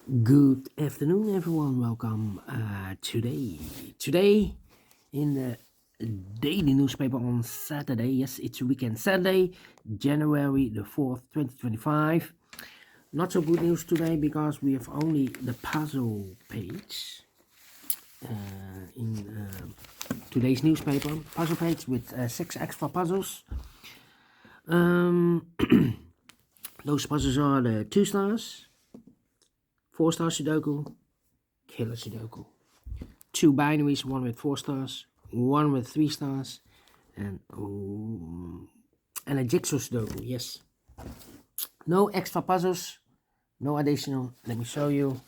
Good afternoon, everyone. Welcome today in the daily newspaper on Saturday. Yes, it's weekend Saturday, January the 4th, 2025. Not so good news today because we have only the puzzle page in today's newspaper. Puzzle page with 6 extra puzzles. Those puzzles are the 2 stars, 4-star Sudoku, Killer Sudoku. 2 binaries, one with 4 stars, one with 3 stars, and a jigsaw Sudoku. Yes. No extra puzzles, no additional. Let me show you.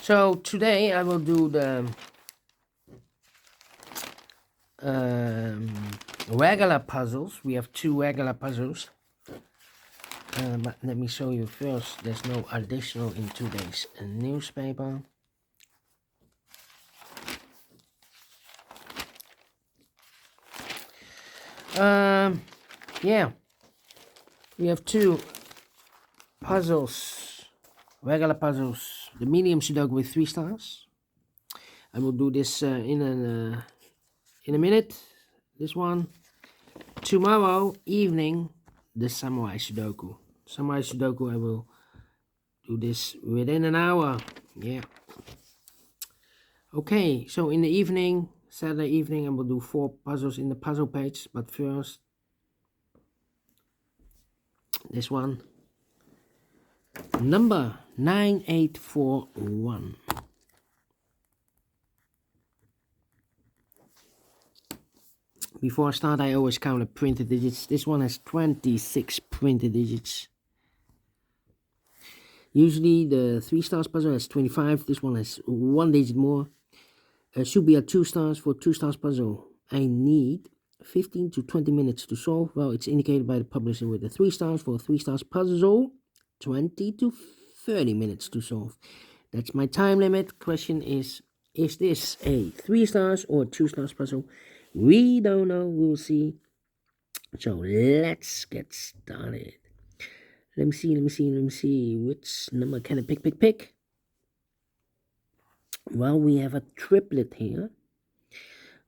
So today I will do the regular puzzles. We have 2 regular puzzles. But let me show you first. There's no additional in today's newspaper. Yeah, we have 2 puzzles, regular puzzles. The medium Sudoku with 3 stars. I will do this in a minute. This one. Tomorrow evening, the Samurai Sudoku. Samurai Sudoku, I will do this within an hour. Yeah. Okay, so in the evening, Saturday evening, I will do 4 puzzles in the puzzle page. But first, this one. Number 9841. Before I start, I always count the printed digits. This one has 26 printed digits. Usually the 3 stars puzzle has 25. This one has 1 digit more. Should be a 2 stars. For 2 stars puzzle, I need 15 to 20 minutes to solve. Well, it's indicated by the publisher with the 3 stars. For a 3 stars puzzle, 20 to 30 minutes to solve. That's my time limit. Question is this a 3 stars or 2 stars puzzle? We don't know. We'll see. So let's get started. Let me see. Which number can I pick? Well, we have a triplet here.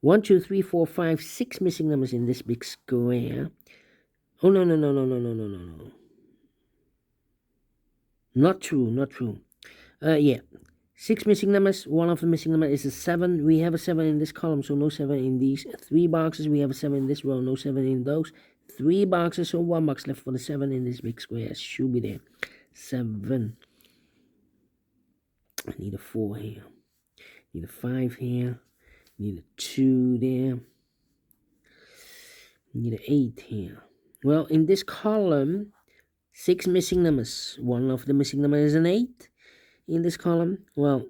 1, 2, 3, 4, 5, 6 missing numbers in this big square. Oh, no. Not true. Yeah. 6 missing numbers. One of the missing numbers is a 7. We have a 7 in this column, so no 7 in these 3 boxes. We have a 7 in this row, no 7 in those 3 boxes. So 1 box left for the 7 in this big square. Should be there. 7. I need a 4 here. Need a 5 here. Need a 2 there. Need an 8 here. Well, in this column, 6 missing numbers. One of the missing numbers is an 8. In this column, well,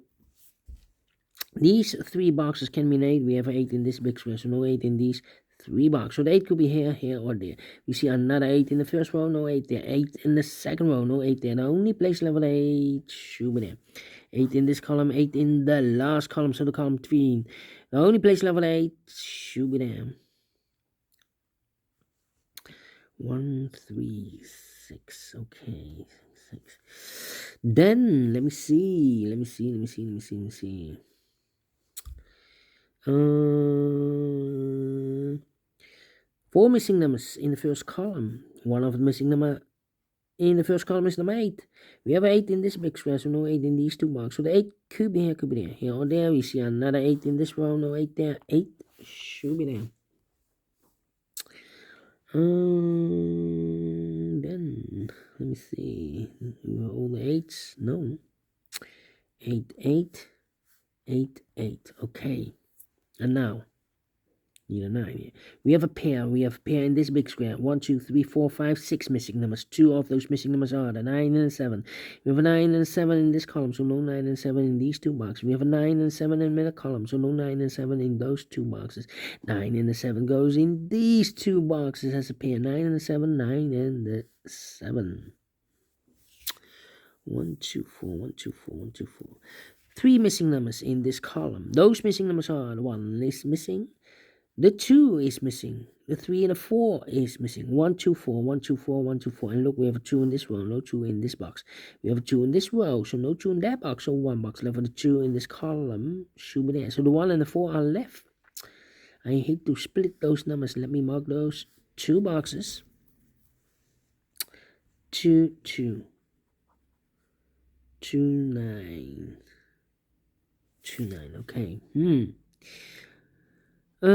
these 3 boxes can be an 8. We have an 8 in this big square, so no 8 in these 3 boxes. So the 8 could be here, or there. We see another 8 in the first row, no 8 there. 8 in the second row, no 8 there. The only place level 8 should be there. 8 in this column, 8 in the last column, so the column between. The only place level 8 should be there. 1, 3, 6. Okay, 6. Then let me see. 4 missing numbers in the first column. One of the missing number in the first column is number 8. We have 8 in this big square, so no 8 in these 2 boxes. So the 8 could be here, could be there. Here or there, we see another 8 in this row, no 8 there. 8 should be there. Then let me see. All the 8s. No. 8, 8, 8, 8. Okay. And now, need a 9 here. We have a pair. In this big square. 1, 2, 3, 4, 5, 6 missing numbers. 2 of those missing numbers are the 9 and 7. We have a 9 and 7 in this column, so no 9 and 7 in these 2 boxes. We have a 9 and 7 in the middle column, so no 9 and 7 in those 2 boxes. 9 and the 7 goes in these 2 boxes as a pair. 9 and the 7, 9 and the 7. 1, 2, 4, 1, 2, 4, 1, 2, 4. 3 missing numbers in this column. Those missing numbers are the 1 is missing. The 2 is missing. The 3 and the 4 is missing. 1, 2, 4, 1, 2, 4, 1, 2, 4. And look, we have a 2 in this row, no 2 in this box. We have a 2 in this row, so no 2 in that box. So 1 box left for the 2 in this column. Should be there. So the 1 and the 4 are left. I hate to split those numbers. Let me mark those 2 boxes. 2, 2. 2, 9. 2, 9. Okay. Yeah.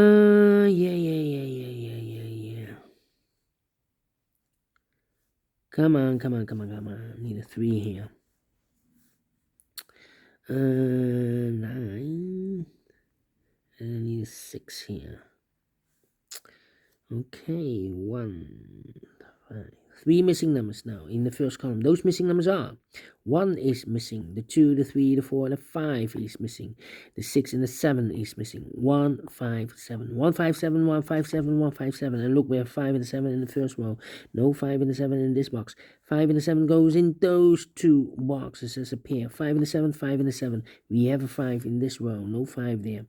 Come on. Need a 3 here. 9. And I need a 6 here. Okay, 1, 5. 3 missing numbers now in the first column. Those missing numbers are 1 is missing, the 2, the 3, the 4, and the 5 is missing. The 6 and the 7 is missing. 1, 5, 7. 1, 5, 7, 1, 5, 7, 1, 5, 7. And look, we have 5 and the 7 in the first row. No 5 and the 7 in this box. 5 and the 7 goes in those 2 boxes as a pair. 5 and the 7, 5 and the 7. We have a 5 in this row. No 5 there.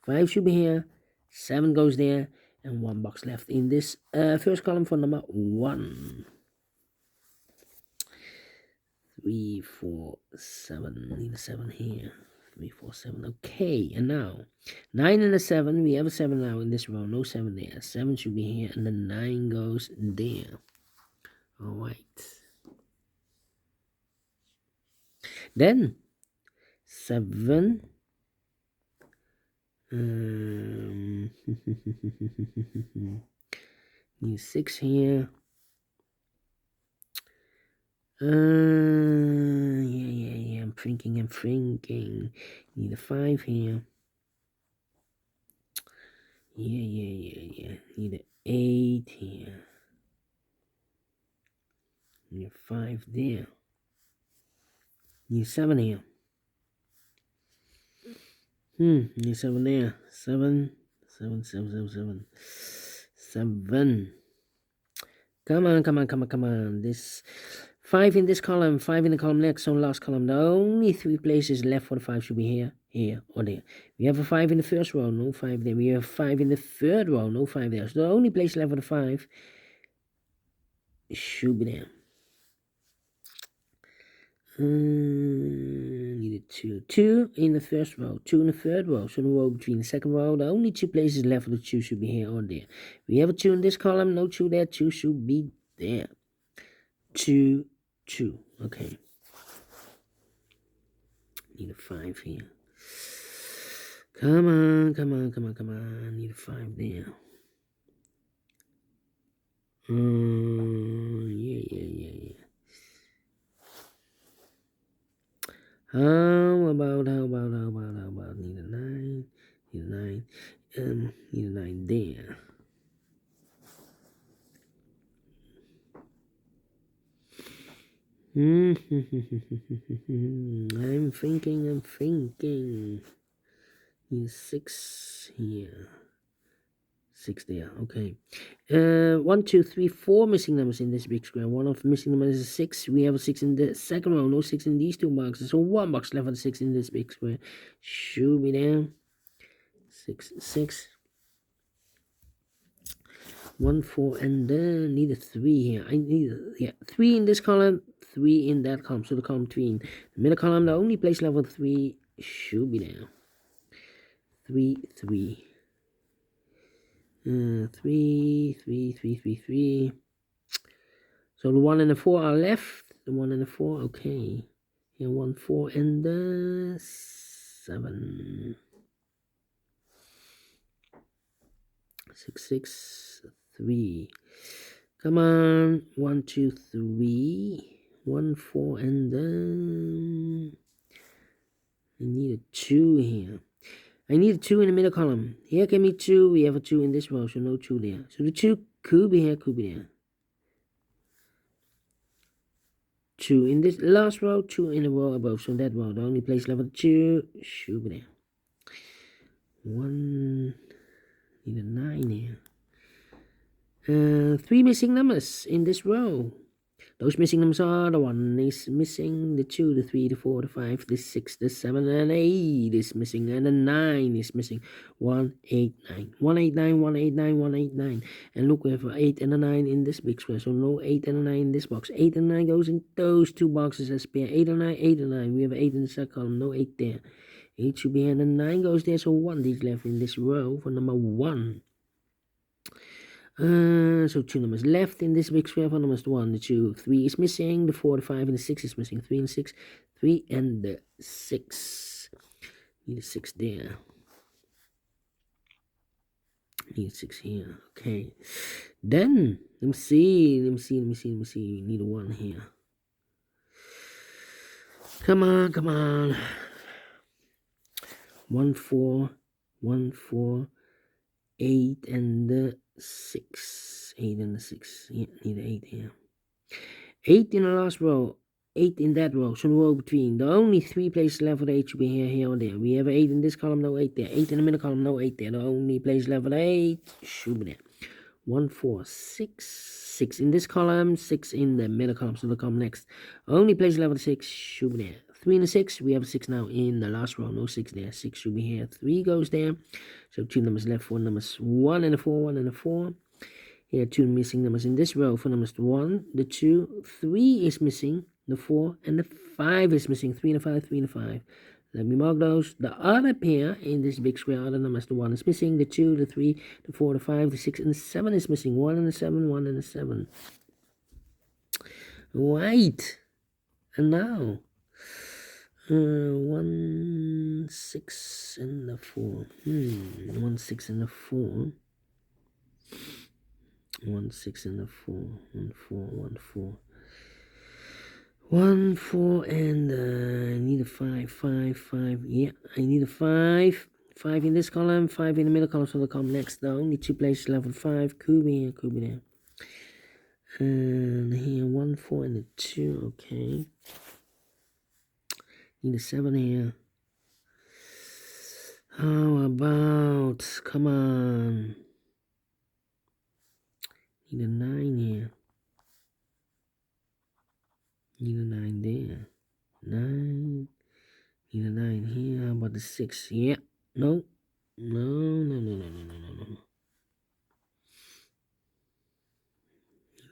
5 should be here. 7 goes there. And 1 box left in this first column for number 1. 3, 4, 7. Need a 7 here. 3, 4, 7. Okay, and now 9 and a 7. We have a 7 now in this row. No 7 there. 7 should be here, and the 9 goes there. All right. Then 7. Need 6 here. Yeah. I'm thinking. Need a 5 here. Yeah. Need a 8 here. Need a 5 there. Need a 7 here. Need 7 there. 7. 7. Come on. This 5 in this column, 5 in the column next, so last column. The only 3 places left for the 5 should be here, or there. We have a 5 in the first row, no 5 there. We have 5 in the third row, no 5 there. So the only place left for the 5 should be there. Needed 2. 2 in the first row, 2 in the third row. So the row between the second row, the only 2 places left for the 2 should be here or there. We have a 2 in this column, no 2 there, 2 should be there. 2, 2. Okay. Need a 5 here. Come on. Need a 5 there. Yeah. How about need a 9, need a 9 there. I'm thinking. Need 6 here. 6 there. Okay. 1, 2, 3, 4 missing numbers in this big square. One of the missing numbers is 6. We have a 6 in the second row. No 6 in these 2 boxes. So 1 box left for the 6 in this big square. Should be there. 6. 1, 4, and then need a 3 here. I need 3 in this column, 3 in that column. So the column 3 in the middle column, the only place level 3 should be there. 3. 3. So the 1 and the 4 are left. The 1 and the 4, okay. Here 1, 4, and the 7. 6, 3. Come on. 1, 2, 3. 1, 4, and then I need a 2 here. I need a 2 in the middle column. Here can be 2. We have a 2 in this row, so no 2 there. So the 2 could be here, could be there. 2 in this last row, 2 in the row above. So that row, the only place level 2 should be there. 1, need a 9 here. 3 missing numbers in this row. Those missing numbers are: the 1 is missing, the 2, the 3, the 4, the 5, the 6, the 7, and 8 is missing, and the 9 is missing. 189. 189, 189, 189. And look, we have an 8 and a 9 in this big square, so no 8 and a 9 in this box. 8 and 9 goes in those two boxes as pair. 8 and 9, 8 and 9. We have 8 in the second column, no 8 there. 8 should be here, and the 9 goes there, so 1 is left in this row for number 1. So 2 numbers left in this big square for numbers 1, the 2, 3 is missing, the 4, the 5, and the 6 is missing. 3 and 6, 3 and the 6. Need a 6 there. Need a 6 here. Okay. Then let me see. Need a 1 here. Come on. 1, 4, 1, 4, 8 and the 6. 8 and the 6. Yeah, need 8 here. 8 in the last row. 8 in that row. So the row between. The only 3 places left for the 8 should be here, or there. We have 8 in this column, no 8 there. 8 in the middle column, no 8 there. The only place left for the 8 should be there. 1, 4, 6. 6 in this column, 6 in the middle column, so they'll come next. Only place left for the 6 should be there. 3 and the 6, we have a 6 now in the last row, no 6 there. 6 should be here, 3 goes there. So 2 numbers left for numbers 1 and a 4, 1 and a 4. Here 2 missing numbers in this row for numbers 1, the 2, 3 is missing, the 4 and the 5 is missing. 3 and a 5, 3 and a 5. Let me mark those. The other pair in this big square are the numbers. The 1 is missing, the 2, the 3, the 4, the 5, the 6, and the 7 is missing. 1 and a 7, 1 and a 7. Right. And now 1, 6 and the 4. 1, 6 and the 4. 1, 6 and the 4. 1, 4, 1, 4. 1, 4, and I need a 5, 5, 5. Yeah, I need a 5. 5 in this column, 5 in the middle column, so they'll come next. The only 2 places left with 5. Could be here, could be there. And here, 1, 4, and a 2. Okay. Need a 7 here. How about, come on. Need a 9 here. Need a 9 there. 9. Need a 9 here. How about the 6? Yeah. No. No. Need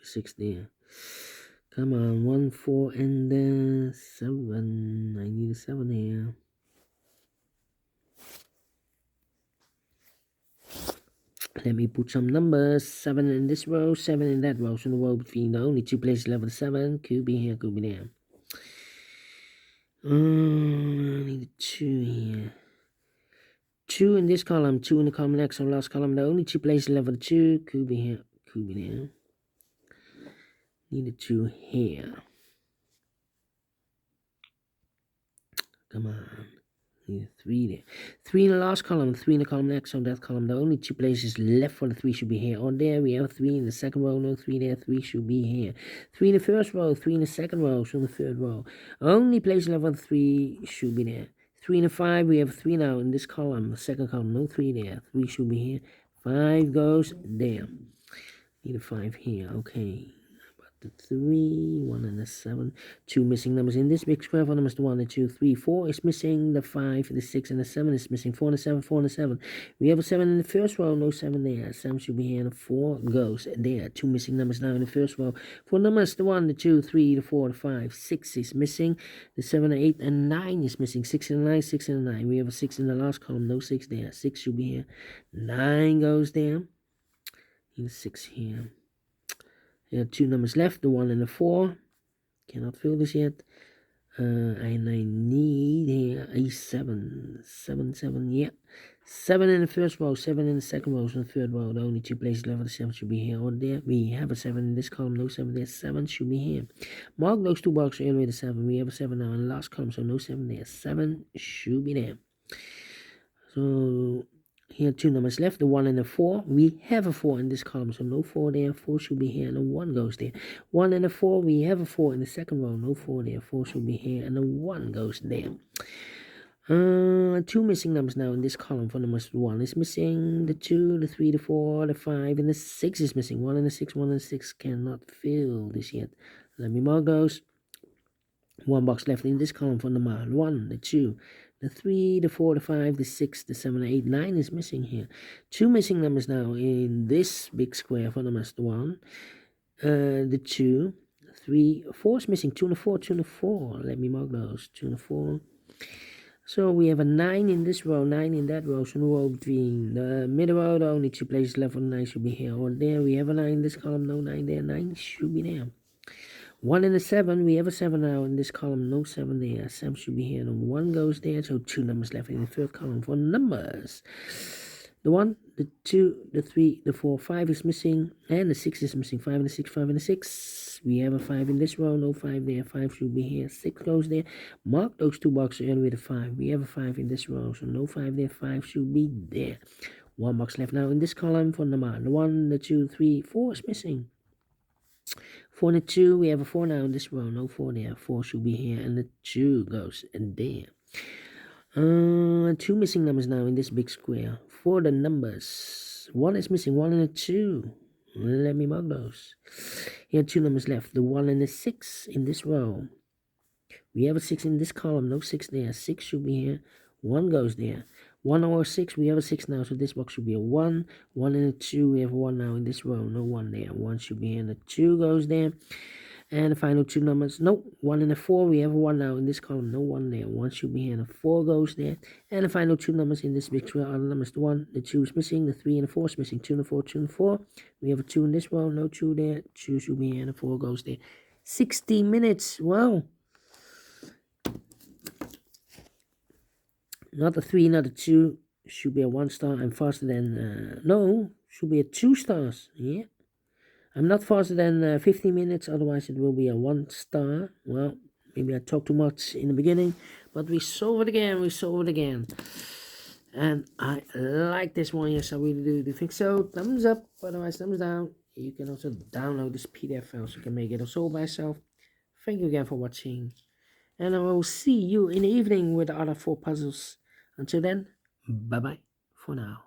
a 6 there. Come on. 1, 4, and 7. I need a 7 here. Let me put some numbers. 7 in this row, 7 in that row. So the row between the only 2 places left with 7. Could be here, could be there. I need a 2 here. 2 in this column, 2 in the column next, so last column. The only 2 places left with 2. Could be here, could be there. Need a 2 here. Come on. Need a 3 there. 3 in the last column, 3 in the column next, so that column. The only 2 places left for the 3 should be here or there. We have 3 in the second row, no 3 there. 3 should be here. 3 in the first row, 3 in the second row, so in the third row. Only place left for the 3 should be there. 3 in the 5, we have 3 now in this column, the second column, no 3 there. 3 should be here. 5 goes there. Need a 5 here, okay. The 3, 1 and a 7. 2 missing numbers in this big square for numbers 1 and 2, 3, 4 is missing. The 5, the 6, and the 7 is missing. 4 and a 7, 4 and a 7. We have a 7 in the first row, no 7 there. 7 should be here, and a 4 goes there. 2 missing numbers now in the first row. 4 numbers, the 1, the 2, 3, the 4, the 5, 6 is missing. The 7, 8, and 9 is missing. 6 and 9, 6 and 9. We have a 6 in the last column, no 6 there. 6 should be here. 9 goes there. And 6 here. There are 2 numbers left, the 1 and the 4. Cannot fill this yet. And I need here a 7. 7, 7, yeah. 7 in the first row, 7 in the second row, so in the third row. The only 2 places left for the 7 should be here or there. We have a 7 in this column, no 7 there. 7 should be here. Mark those 2 boxes anyway, the 7. We have a 7 now in the last column, so no 7 there. 7 should be there. So here 2 numbers left, the 1 and the 4. We have a 4 in this column, so no 4 there. 4 should be here, and a 1 goes there. 1 and a 4, we have a 4 in the second row, no 4 there. 4 should be here, and a 1 goes there. Two missing numbers now in this column for numbers. 1 is missing, the 2, the 3, the 4, the 5, and the 6 is missing. 1 and the 6, 1 and the 6 cannot fill this yet. Let me mark those. 1 box left in this column for number 1, the 2, the 3, the 4, the 5, the 6, the 7, the 8, 9 is missing here. Two missing numbers now in this big square for numbers. 1, the 2, 3, 4 is missing. 2 and the 4, 2 and the 4. Let me mark those. 2 and the 4. So we have a 9 in this row, 9 in that row. So no row between the middle row, the only 2 places left for the 9 should be here or there. We have a 9 in this column, no 9 there. 9 should be there. 1 and a 7, we have a 7 now in this column, no 7 there. 7 should be here, and 1 goes there. So 2 numbers left in the third column for numbers. The 1, the 2, the 3, the 4, 5 is missing, and the 6 is missing. 5 and the 6, 5 and the 6. We have a 5 in this row, no 5 there. 5 should be here. 6 goes there. Mark those 2 boxes earlier with a 5. We have a 5 in this row, so no 5 there. 5 should be there. 1 box left now in this column for number. The 1, the 2, 3, 4 is missing. 4 and the 2, we have a 4 now in this row, no 4 there. 4 should be here, and the 2 goes in there. 2 missing numbers now in this big square. For the numbers, 1 is missing, 1 and a 2. Let me mark those. Here are 2 numbers left. The 1 and the 6 in this row. We have a 6 in this column, no 6 there. 6 should be here. 1 goes there. 1 or 6, we have a 6 now, so this box should be a 1. 1 and a 2, we have a 1 now in this row, no 1 there. 1 should be here, and the 2 goes there. And the final 2 numbers, no, 1 and a 4, we have a 1 now in this column, no 1 there. 1 should be here, and the 4 goes there. And the final 2 numbers in this big square are the numbers. The 1, the 2 is missing, the 3 and the 4 is missing. 2 and the 4, 2 and the 4. We have a 2 in this row, no 2 there. 2 should be here, and the 4 goes there. 60 minutes, wow. Not a 3, not a 2. Should be a 1 star. I'm faster than, no, should be a 2 stars. Yeah. I'm not faster than 15 minutes, otherwise it will be a 1 star. Well, maybe I talked too much in the beginning, but we solve it again, And I like this one, yes, I really do. Do you think so? Thumbs up, otherwise thumbs down. You can also download this PDF file so you can make it also by yourself. Thank you again for watching. And I will see you in the evening with the other 4 puzzles. Until then, bye-bye for now.